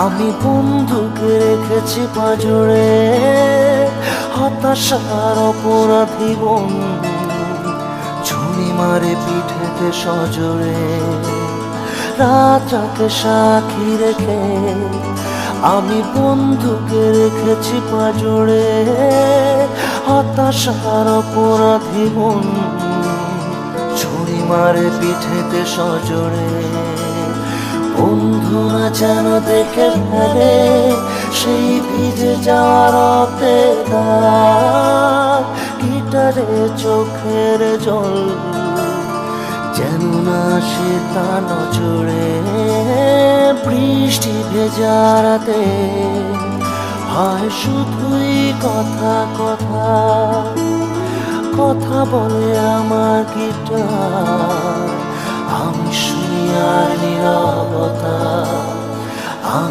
আমি বন্ধুকে রেখেছি পাঁজরে, হতাশার অপরাধী বন্ধু ছুরি মারে পিঠেতে সজোরে। রাতটাকে সাক্ষী রেখে আমি বন্ধুকে রেখেছি পাঁজরে, হতাশার অপরাধী বন্ধু ছুরি মারে পিঠেতে সজোরে। বন্ধুরা যেন দেখে ফেলে সেই ভিজে যাওয়ার অপেক্ষায়, গিটারে চোখের জল যেন না সে তা নজরে। বৃষ্টি ভেজা রাতে হয় শুধুই কথা কথা, কথা বলে আমার গিটার। আমি শুনি আর নীরবতা, আমি